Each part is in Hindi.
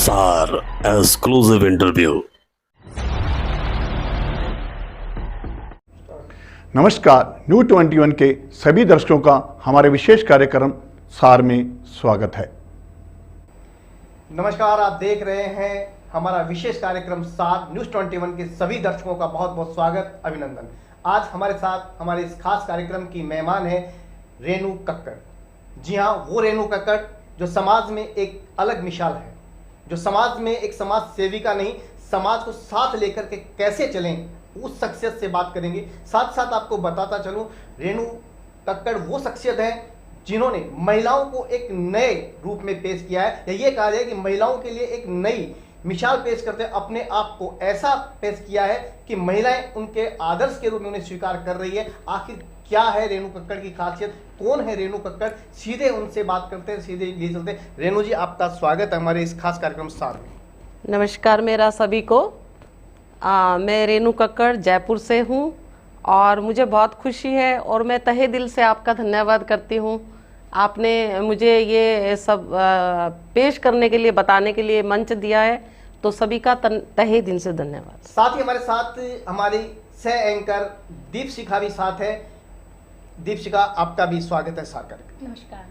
सार एक्सक्लूसिव इंटरव्यू। नमस्कार, न्यू 21 के सभी दर्शकों का हमारे विशेष कार्यक्रम सार में स्वागत है। नमस्कार, आप देख रहे हैं हमारा विशेष कार्यक्रम सार। न्यूज़ 21 के सभी दर्शकों का बहुत बहुत स्वागत, अभिनंदन। आज हमारे साथ हमारे इस खास कार्यक्रम की मेहमान है रेणु कक्कड़। जी हाँ, वो रेणु कक्कड़ जो समाज में एक अलग मिसाल है, जो समाज में एक समाज सेविका नहीं, समाज को साथ लेकर के कैसे चलें, उस शख्सियत से बात करेंगे। साथ साथ आपको बताता चलूं, रेणु कक्कड़ वो शख्सियत है जिन्होंने महिलाओं को एक नए रूप में पेश किया है, या ये कहा जाए कि महिलाओं के लिए एक नई मिसाल पेश करते हैं। अपने आप को ऐसा पेश किया है कि महिलाएं उनके आदर्श के रूप में उन्हें स्वीकार कर रही है। आखिर क्या है रेणु कक्कड़ की खासियत, कौन है रेणु कक्कड़, सीधे उनसे बात करते हैं, सीधे ले चलते हैं। रेणु जी, आपका स्वागत है हमारे इस खास कार्यक्रम सार में। नमस्कार मेरा सभी को। मैं रेणु कक्कड़ जयपुर से हूँ और मुझे बहुत खुशी है और मैं तहे दिल से आपका धन्यवाद करती हूँ। आपने मुझे ये सब पेश करने के लिए, बताने के लिए मंच दिया है, तो सभी का तहे दिल से धन्यवाद। साथ ही हमारे साथ हमारी सह एंकर दीपशिखा भी साथ है। दीपशिखा, आपका भी स्वागत है सार कार्यक्रम। नमस्कार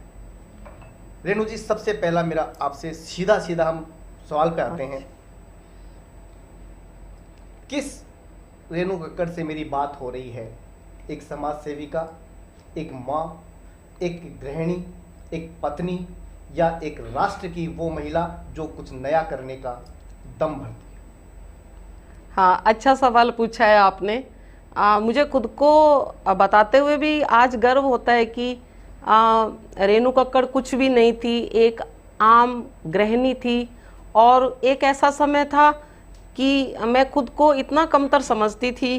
रेणु जी, सबसे पहला मेरा आपसे सीधा सीधा हम सवाल पे आते हैं। किस रेणु कक्कड़ से मेरी बात हो रही है? एक समाज सेविका, एक माँ, एक गृहिणी, एक पत्नी, या एक राष्ट्र की वो महिला जो कुछ नया करने का दम भरती है? हाँ, अच्छा सवाल पूछा है आपने। मुझे खुद को बताते हुए भी आज गर्व होता है कि रेणु कक्कड़ कुछ भी नहीं थी, एक आम गृहिणी थी। और एक ऐसा समय था कि मैं खुद को इतना कमतर समझती थी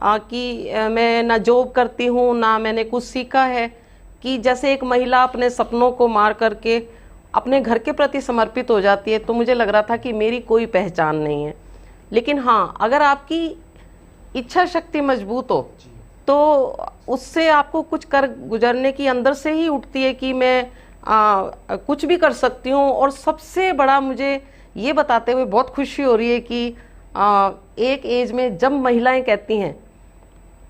कि मैं ना जॉब करती हूँ, ना मैंने कुछ सीखा है, कि जैसे एक महिला अपने सपनों को मार करके अपने घर के प्रति समर्पित हो जाती है, तो मुझे लग रहा था कि मेरी कोई पहचान नहीं है। लेकिन हाँ, अगर आपकी इच्छा शक्ति मजबूत हो तो उससे आपको कुछ कर गुजरने की अंदर से ही उठती है कि मैं कुछ भी कर सकती हूँ। और सबसे बड़ा मुझे ये बताते हुए बहुत खुशी हो रही है कि एक एज में जब महिलाएं कहती हैं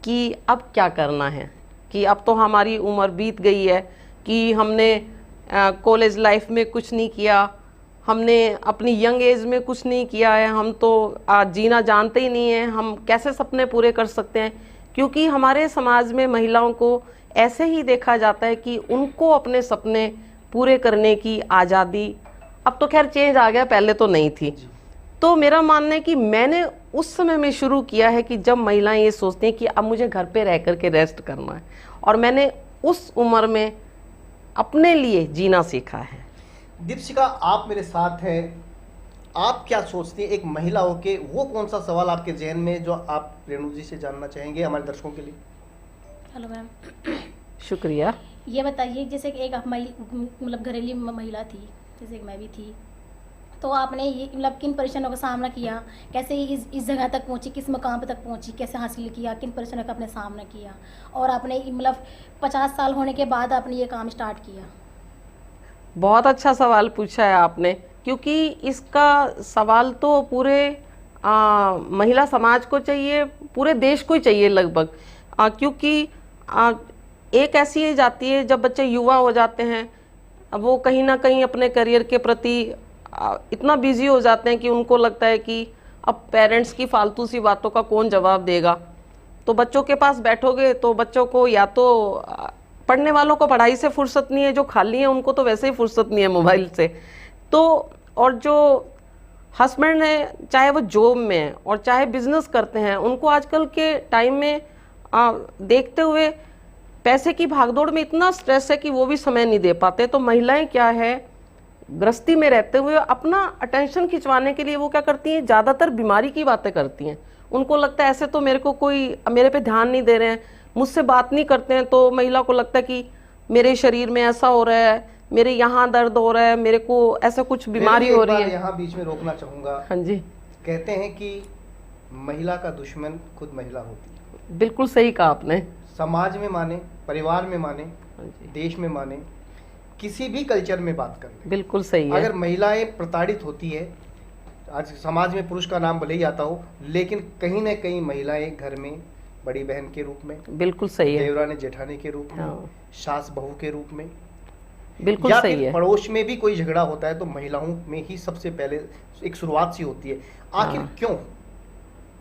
कि अब क्या करना है, कि अब तो हमारी उम्र बीत गई है, कि हमने कॉलेज लाइफ में कुछ नहीं किया, हमने अपनी यंग एज में कुछ नहीं किया है, हम तो जीना जानते ही नहीं हैं, हम कैसे सपने पूरे कर सकते हैं। क्योंकि हमारे समाज में महिलाओं को ऐसे ही देखा जाता है कि उनको अपने सपने पूरे करने की आज़ादी, अब तो खैर चेंज आ गया, पहले तो नहीं थी। तो मेरा मानना है कि मैंने उस समय में शुरू किया है कि जब महिलाएं ये सोचती हैं कि अब मुझे घर पे रह करके रेस्ट करना है, और मैंने उस उम्र में अपने लिए जीना सीखा है। दीपशिखा, आप मेरे साथ हैं। आप क्या सोचती हैं एक महिला होके? वो कौन सा सवाल आपके जहन में जो आप रेणु जी से जानना चाहेंगे हमारे दर्शकों के लिए? हेलो मैम, शुक्रिया। ये बताइए, जैसे कि एक आप मतलब घरेलू महिला थी, जैसे कि मैं भी थी, तो आपने ये मतलब किन परेशानियों का सामना किया, कैसे इस जगह तक पहुंची, किस मकाम पे तक पहुंची, कैसे हासिल किया, किन परेशानियों का आपने सामना किया, और आपने मतलब 50 साल होने के बाद आपने ये काम स्टार्ट किया? बहुत अच्छा सवाल पूछा है आपने, क्योंकि इसका सवाल तो पूरे महिला समाज को चाहिए, पूरे देश को ही चाहिए लगभग। क्योंकि एक ऐसी एज आती है जब बच्चे युवा हो जाते हैं, वो कहीं ना कहीं अपने करियर के प्रति इतना बिजी हो जाते हैं कि उनको लगता है कि अब पेरेंट्स की फालतू सी बातों का कौन जवाब देगा। तो बच्चों के पास बैठोगे तो बच्चों को, या तो पढ़ने वालों को पढ़ाई से फुर्सत नहीं है, जो खाली है उनको तो वैसे ही फुर्सत नहीं है मोबाइल से। तो और जो हस्बैंड है, चाहे वो जॉब में है और चाहे बिजनेस करते हैं, उनको आजकल के टाइम में देखते हुए पैसे की भागदौड़ में इतना स्ट्रेस है कि वो भी समय नहीं दे पाते। तो महिलाएं क्या है, गृहस्थी में रहते हुए अपना अटेंशन खिंचवाने के लिए वो क्या करती हैं, ज़्यादातर बीमारी की बातें करती हैं। उनको लगता है ऐसे तो मेरे को कोई, मेरे पे ध्यान नहीं दे रहे हैं, मुझसे बात नहीं करते हैं, तो महिला को लगता है कि मेरे शरीर में ऐसा हो रहा है, मेरे यहाँ दर्द हो रहा है, मेरे को ऐसा कुछ बीमारी हो रही है। यहाँ बीच में रोकना चाहूँगा। हाँ जी। कहते हैं कि महिला का दुश्मन खुद महिला होती है। बिल्कुल सही कहा आपने। समाज में माने, परिवार में माने, देश में माने, किसी भी कल्चर में बात कर लें, बिल्कुल सही है। अगर महिलाएं प्रताड़ित होती है, आज समाज में पुरुष का नाम भले ही आता हो, लेकिन कहीं ना कहीं महिलाएं घर में बड़ी बहन के रूप में, बिल्कुल सही है। देवरानी जेठानी के रूप में, हाँ। सास बहू के रूप में, बिल्कुल या सही फिर है। पड़ोस में भी कोई झगड़ा होता है तो महिलाओं में ही सबसे पहले एक शुरुआत सी होती है। आखिर हाँ। क्यों?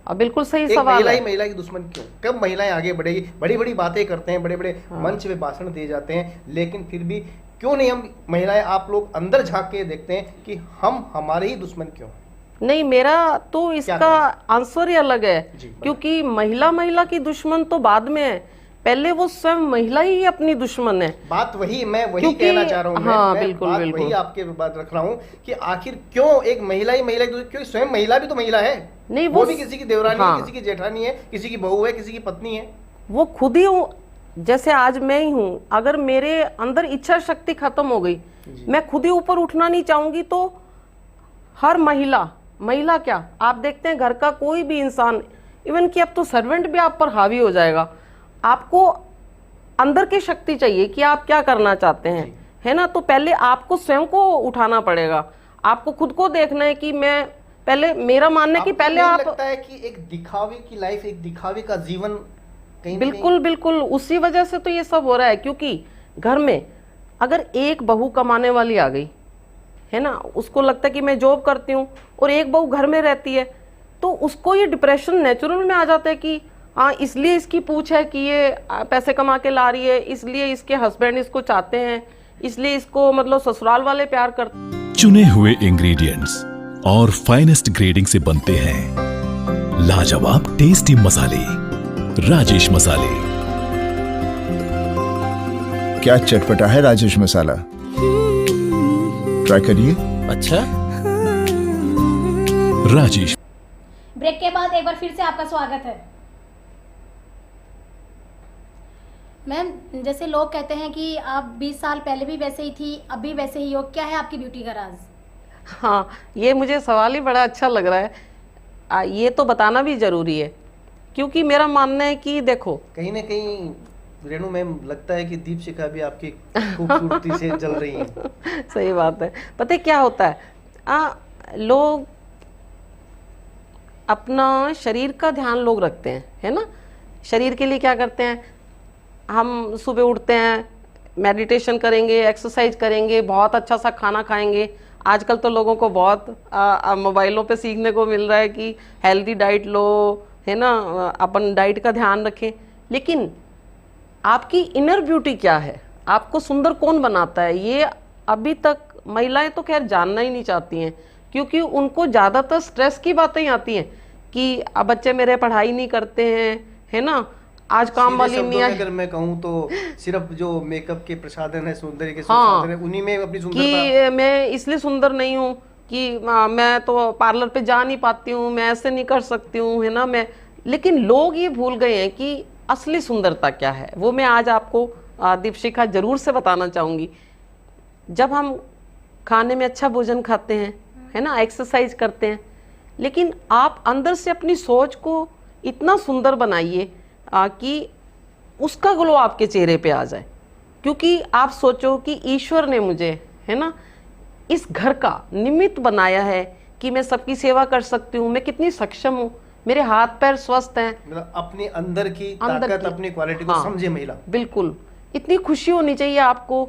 अब बिल्कुल सही एक सवाल महिला ही है। महिला की दुश्मन क्यों? कब महिलाएं आगे बढ़ेगी? बड़ी बड़ी बातें करते हैं, बड़े बड़े हाँ। मंच पे भाषण दिए जाते हैं, लेकिन फिर भी क्यों नहीं हम महिलाएं, आप लोग अंदर झांक के देखते हैं कि हम हमारे ही दुश्मन क्यों हैं? नहीं, मेरा तो इसका कहना आंसर ही अलग है। जी, बताइए। क्योंकि महिला की दुश्मन तो बाद में है, पहले वो स्वयं महिला ही अपनी दुश्मन है। बात वही, मैं वही क्योंकि- कहना चाह रहा हूँ। हाँ, मैं बिल्कुल, बात बिल्कुल। वही आपके बात रख रहा हूँ कि आखिर क्यों एक महिला ही महिला क्योंकि स्वयं महिला भी तो महिला है। नहीं, वो वो भी किसी की देवरानी हाँ। है, किसी की जेठानी है, किसी की बहू है, किसी की पत्नी है। वो खुद ही जैसे आज मैं ही हूँ, अगर मेरे अंदर इच्छा शक्ति खत्म हो गई, मैं खुद ही ऊपर उठना नहीं चाहूंगी, तो हर महिला क्या, आप देखते हैं घर का कोई भी इंसान, इवन कि अब तो सर्वेंट भी आप पर हावी हो जाएगा। आपको अंदर की शक्ति चाहिए कि आप क्या करना चाहते हैं, है ना। तो पहले आपको स्वयं को उठाना पड़ेगा, आपको खुद को देखना है कि मैं पहले, मेरा मानना है कि आपको पहले नहीं आप, लगता है कि एक दिखावे की लाइफ, एक दिखावे का जीवन कहीं ना बिल्कुल बिल्कुल उसी वजह से तो ये सब हो रहा है। क्योंकि घर में अगर एक बहू कमाने वाली आ गई है ना, उसको लगता है कि मैं जॉब करती हूँ, और एक बहू घर में रहती है, तो उसको ये डिप्रेशन नेचुरल में आ जाता है कि हाँ, इसलिए इसकी पूछ है कि ये पैसे कमा के ला रही है, इसलिए इसके हस्बैंड इसको चाहते हैं, इसलिए इसको मतलब ससुराल वाले प्यार करते। चुने हुए इंग्रेडिएंट्स और फाइनेस्ट ग्रेडिंग से बनते हैं लाजवाब टेस्टी मसाले, राजेश मसाले। क्या चटपटा है राजेश मसाला, ट्राई करिए। अच्छा, राजेश। ब्रेक के बाद एक बार फिर से आपका स्वागत है। मैम, जैसे लोग कहते हैं कि आप 20 साल पहले भी वैसे ही थी, अब भी वैसे ही हो, क्या है आपकी ब्यूटी का राज? हाँ, ये मुझे सवाल ही बड़ा अच्छा लग रहा है। ये तो बताना भी जरूरी है, क्योंकि मेरा मानना है कि देखो, कहीं ना कहीं रेणु मैम, लगता है कि दीप शिखा भी आपकी खूबसूरती से जल रही है। सही बात है। पता है क्या होता है, लोग अपना शरीर का ध्यान लोग रखते हैं, है ना। शरीर के लिए क्या करते हैं, हम सुबह उठते हैं, मेडिटेशन करेंगे, एक्सरसाइज करेंगे, बहुत अच्छा सा खाना खाएंगे। आजकल तो लोगों को बहुत मोबाइलों पे सीखने को मिल रहा है कि हेल्दी डाइट लो, है ना, अपन डाइट का ध्यान रखें। लेकिन आपकी इनर ब्यूटी क्या है, आपको सुंदर कौन बनाता है, ये अभी तक महिलाएं तो खैर जानना ही नहीं चाहती हैं। क्योंकि उनको ज़्यादातर स्ट्रेस की बातें ही आती हैं कि अब बच्चे मेरे पढ़ाई नहीं करते हैं, है ना, आज काम सीधे वाली शब्दों में मियाँ अगर मैं कहूँ तो सिर्फ जो मेकअप के प्रसाधन है, सौंदर्य के हाँ, प्रसाधन है, उन्हीं में अपनी सुंदरता। कि मैं इसलिए सुंदर नहीं हूँ कि मैं तो पार्लर पे जा नहीं पाती हूँ, मैं ऐसे नहीं कर सकती हूँ, है ना, मैं। लेकिन लोग ये भूल गए हैं कि असली सुंदरता क्या है। वो मैं आज आपको दीपशिखा जरूर से बताना चाहूँगी। जब हम खाने में अच्छा भोजन खाते हैं, है ना, एक्सरसाइज करते हैं, लेकिन आप अंदर से अपनी सोच को इतना सुंदर बनाइए कि उसका ग्लो आपके चेहरे पे आ जाए। क्योंकि आप सोचो कि ईश्वर ने मुझे, है ना, इस घर का निमित्त बनाया है कि मैं सबकी सेवा कर सकती हूँ, मैं कितनी सक्षम हूँ, मेरे हाथ पैर स्वस्थ हैं। मतलब अपने अंदर की अंदर ताकत, की- अपनी क्वालिटी को हाँ, समझे महिला। बिल्कुल। इतनी खुशी होनी चाहिए आपको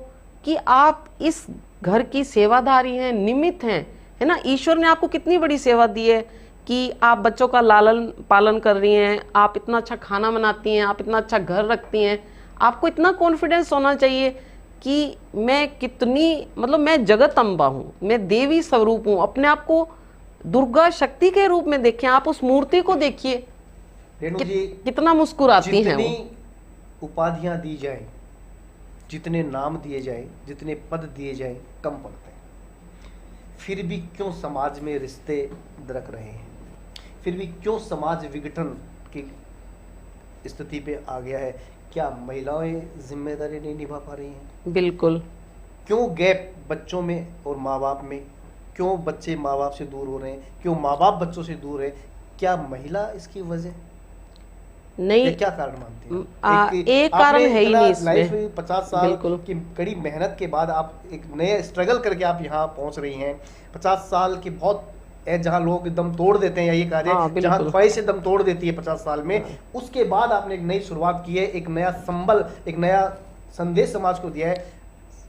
कि आप इस घर की सेवादारी हैं, निमित्त हैं, है ना। ईश्वर ने आपको कितनी बड़ी सेवा दी है कि आप बच्चों का लालन पालन कर रही हैं, आप इतना अच्छा खाना बनाती हैं, आप इतना अच्छा घर रखती हैं। आपको इतना कॉन्फिडेंस होना चाहिए कि मैं कितनी, मतलब मैं जगत अम्बा हूँ, मैं देवी स्वरूप हूँ। अपने आप को दुर्गा शक्ति के रूप में देखें, आप उस मूर्ति को देखिए, रेणु जी, कितना मुस्कुराती हैं जितनी वो। उपाधियां दी जाए, जितने नाम दिए जाए, जितने पद दिए जाए, कम पड़ते हैं। फिर भी क्यों समाज में रिश्ते दरक रहे हैं, फिर भी क्यों समाज विघटन की स्थिति पे आ गया है? क्या महिलाएं जिम्मेदारी नहीं निभा पा रही हैं? बिल्कुल। क्यों गैप बच्चों में और माँ बाप में? क्यों बच्चे माँ बाप से दूर हो रहे हैं? क्यों माँ बाप बच्चों से दूर है? क्या महिला इसकी वजह? नहीं, ये क्या कारण मानती हैं? एक कारण आपने है ही इतना नहीं इसमें। लाइफ में 50 साल बिल्कुल। की कड़ी मेहनत के बाद आप एक नए स्ट्रगल करके आप यहाँ पहुंच रही हैं। 50 साल की बहुत जहाँ लोग दम तोड़ देते हैं, या ये कहा हाँ, जाए बिल्कुल। जहाँ ख्वाहिशें दम तोड़ देती है 50 साल में, उसके बाद आपने एक नई शुरुआत की है, एक नया संबल, एक नया संदेश समाज को दिया है।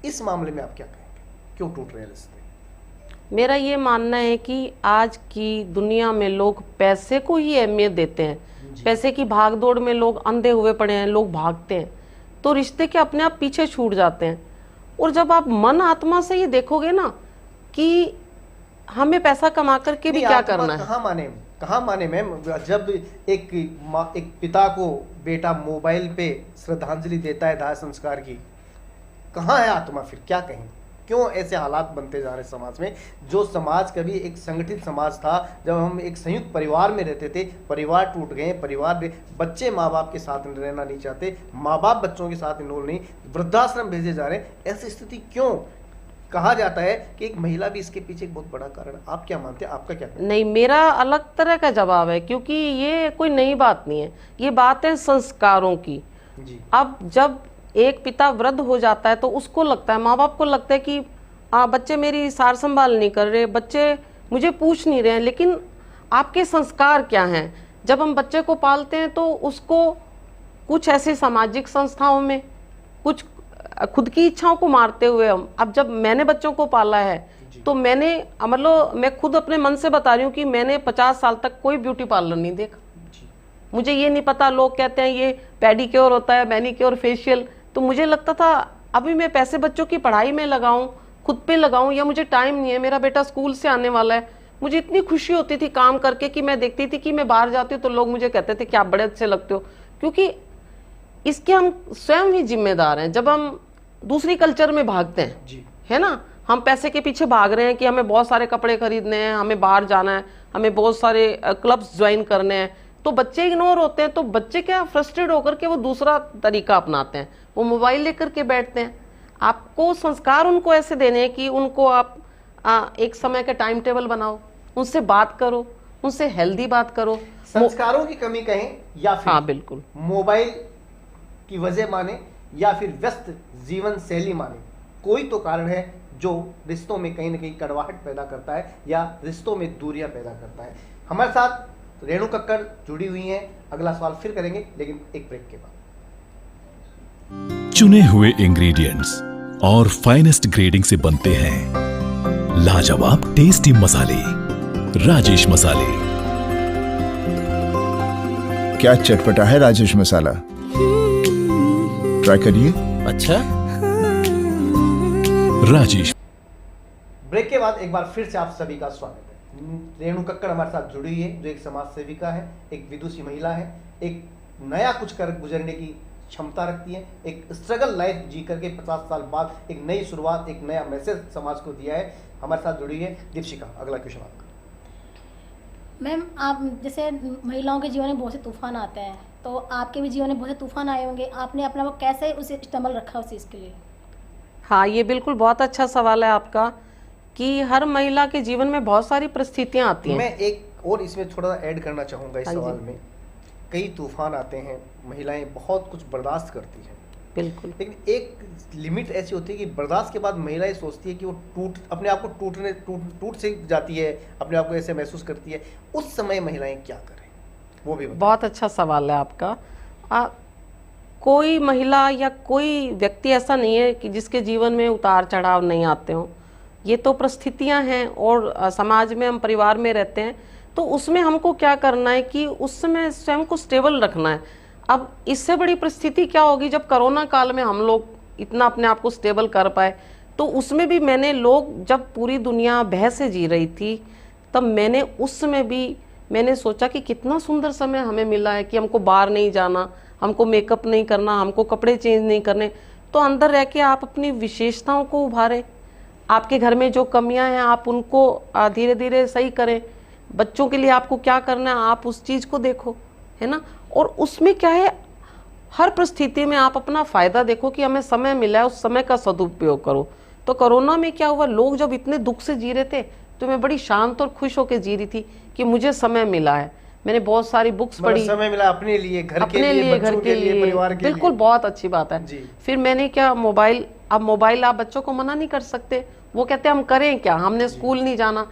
इस मामले में आप क्या कहेंगे, क्यों टूट रहे हैं रिश्ते? मेरा ये मानना है कि आज की दुनिया में लोग पैसे को ही अहमियत देते हैं। पैसे की भागदौड़ में लोग अंधे हुए पड़े हैं, लोग भागते हैं, तो रिश्ते के अपने आप पीछे छूट जाते हैं। और जब आप मन आत्मा से ये देखोगे ना कि हमें पैसा कमा करके भी नहीं, क्या आत्मा करना है। कहाँ माने मैम? जब एक पिता को बेटा मोबाइल पे श्रद्धांजलि देता है दाह संस्कार की, कहाँ है आत्मा फिर? क्या कहें, क्यों ऐसे हालात बनते जा रहे समाज में? जो समाज कभी एक संगठित समाज था, जब हम एक संयुक्त परिवार में रहते थे, परिवार टूट गए, परिवार में बच्चे माँ बाप के साथ रहना नहीं चाहते, माँ बाप बच्चों के साथ इन्वॉल्व नहीं, वृद्धाश्रम भेजे जा रहे हैं। ऐसी स्थिति क्यों? कहा जाता है कि एक महिला भी इसके पीछे एक बहुत बड़ा कारण है। आप क्या मानते हैं, आपका क्या कहना है? नहीं, मेरा अलग तरह का जवाब है, क्योंकि ये कोई नई बात नहीं है, ये बात है संस्कारों की। जी। अब जब एक पिता वृद्ध हो जाता है तो उसको लगता है, माँ बाप को लगता है कि बच्चे मेरी सार संभाल नहीं कर रहे, बच्चे मुझे पूछ नहीं रहे हैं। लेकिन आपके संस्कार क्या हैं? जब हम बच्चे को पालते हैं तो उसको कुछ ऐसे सामाजिक संस्थाओं में, कुछ खुद की इच्छाओं को मारते हुए हम, अब जब मैंने बच्चों को पाला है तो मैंने मतलब मैं खुद अपने मन से बता रही हूँ कि मैंने 50 साल तक कोई ब्यूटी पार्लर नहीं देखा। मुझे ये नहीं पता, लोग कहते हैं ये पेडिक्योर होता है, मैनिक्योर, फेशियल, तो मुझे लगता था अभी मैं पैसे बच्चों की पढ़ाई में लगाऊं, खुद पे लगाऊं, या मुझे टाइम नहीं है, मेरा बेटा स्कूल से आने वाला है। मुझे इतनी खुशी होती थी काम करके कि मैं देखती थी कि मैं बाहर जाती हूँ तो लोग मुझे कहते थे कि आप बड़े अच्छे लगते हो, क्योंकि इसके हम स्वयं ही जिम्मेदार हैं। जब हम दूसरी कल्चर में भागते हैं जी। है ना, हम पैसे के पीछे भाग रहे हैं कि हमें बहुत सारे कपड़े खरीदने हैं, हमें बाहर जाना है, हमें बहुत सारे क्लब्स ज्वाइन करने हैं, तो बच्चे इग्नोर होते हैं। तो बच्चे क्या फ्रस्ट्रेट होकर के वो दूसरा तरीका अपनाते हैं, वो मोबाइल लेकर के बैठते हैं। आपको संस्कार उनको ऐसे देने हैं कि उनको आप एक समय का टाइम टेबल बनाओ, उनसे बात करो, उनसे हेल्दी बात करो। संस्कारों की कमी कहें या फिर हाँ बिल्कुल, मोबाइल की वजह माने या फिर व्यस्त जीवन शैली माने, कोई तो कारण है जो रिश्तों में कहीं ना कहीं कड़वाहट पैदा करता है या रिश्तों में दूरियां पैदा करता है। हमारे साथ रेणु कक्कड़ जुड़ी हुई हैं। अगला सवाल फिर करेंगे, लेकिन एक ब्रेक के बाद। चुने हुए इंग्रेडिएंट्स और फाइनेस्ट ग्रेडिंग से बनते हैं लाजवाब टेस्टी मसाले, राजेश मसाले। क्या चटपटा है राजेश मसाला, ट्राई करिए। अच्छा, राजेश। ब्रेक के बाद एक बार फिर से आप सभी का स्वागत है। रेणु कक्कड़ हमारे साथ जुड़ी हुई है, जो एक समाज सेविका है, एक विदुषी महिला है, एक नया कुछ कर गुजरने की क्षमता रखती है, एक स्ट्रगल लाइफ जी करके 50 साल बाद एक नई शुरुआत, एक नया मैसेज समाज को दिया है। हमारे साथ जुड़ी है दीपशिका। अगला क्वेश्चन आपका। मैम, आप जैसे महिलाओं के जीवन में बहुत से तूफान आते हैं, तो आपके भी जीवन में बहुत से तूफान आए होंगे, आपने अपना वो कैसे उसे इस्तेमाल रखा उस चीज़ के लिए? हाँ, ये बिल्कुल बहुत अच्छा सवाल है आपका कि हर महिला के जीवन में बहुत सारी परिस्थितियां आती हैं। मैं एक और इसमें थोड़ा ऐड करना चाहूँगा इस हाँ जी। सवाल में। कई तूफान आते हैं, महिलाएं बहुत कुछ बर्दाश्त करती हैं, बिल्कुल, लेकिन एक लिमिट ऐसी होती है कि बर्दाश्त के बाद महिला ये सोचती है कि वो अपने आप को टूट से जाती है, अपने आप को ऐसे महसूस करती है। उस समय महिलाएं क्या करें, वो भी बताएं। बहुत अच्छा सवाल है आपका। कोई महिला या कोई व्यक्ति ऐसा नहीं है कि जिसके जीवन में उतार चढ़ाव नहीं आते हों। ये तो परिस्थितियां हैं, और समाज में हम परिवार में रहते हैं, तो उसमें हमको क्या करना है कि उस समय स्वयं को स्टेबल रखना है। अब इससे बड़ी परिस्थिति क्या होगी, जब कोरोना काल में हम लोग इतना अपने आप को स्टेबल कर पाए, तो उसमें भी मैंने लोग जब पूरी दुनिया भय से जी रही थी, तब मैंने उस समय भी मैंने सोचा कि कितना सुंदर समय हमें मिला है कि हमको बाहर नहीं जाना, हमको मेकअप नहीं करना, हमको कपड़े चेंज नहीं करने, तो अंदर रह के आप अपनी विशेषताओं को उभारें। आपके घर में जो कमियां हैं आप उनको धीरे धीरे सही करें। बच्चों के लिए आपको क्या करना है आप उस चीज़ को देखो, है ना। और उसमें क्या है, हर परिस्थिति में आप अपना फ़ायदा देखो कि हमें समय मिला है, उस समय का सदुपयोग करो। तो कोरोना में क्या हुआ, लोग जब इतने दुख से जी रहे थे तो मैं बड़ी शांत और खुश होकर जी रही थी कि मुझे समय मिला है। मैंने बहुत सारी बुक्स मतलब पढ़ी समय मिला अपने लिए, घर के अपने लिए, लिए, बच्चों घर के लिए, परिवार के बिल्कुल लिए। बहुत अच्छी बात है। जी। फिर मैंने क्या, मोबाइल, अब मोबाइल आप बच्चों को मना नहीं कर सकते, वो कहते हैं हम करें क्या, हमने स्कूल नहीं जाना,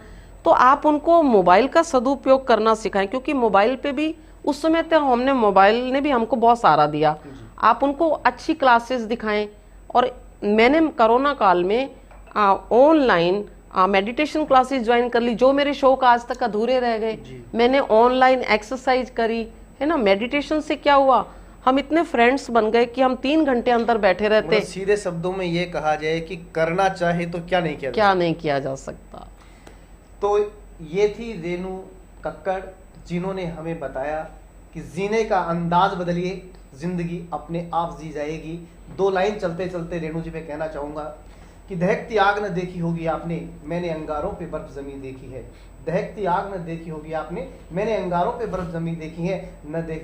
तो आप उनको मोबाइल का सदुपयोग करना सिखाएं, क्योंकि मोबाइल पे भी उस समय तो हमने, मोबाइल ने भी हमको बहुत सारा दिया। आप उनको अच्छी क्लासेस दिखाएं। और मैंने कोरोना काल में ऑनलाइन मेडिटेशन क्लासेस ज्वाइन कर ली, जो मेरे शौक आज तक अधूरे रह गए। मैंने ऑनलाइन एक्सरसाइज करी है ना। मेडिटेशन से क्या हुआ, हम इतने फ्रेंड्स बन गए कि हम 3 घंटे अंदर बैठे रहते। मतलब सीधे शब्दों में ये कहा जाए कि करना चाहे तो क्या नहीं किया जा क्या नहीं किया जा सकता। तो ये थी रेनू कक्कड़, जिन्होंने हमें बताया कि जीने का अंदाज बदलिए, जिंदगी अपने आप जी जाएगी। 2 लाइन चलते चलते रेनू जी पे कहना चाहूँगा कि दहकती आग न देखी होगी आपने, मैंने अंगारों पे बर्फ जमी देखी है। दहकती आग न देखी होगी आपने, मैंने अंगारों पे बर्फ जमी देखी है, न देखी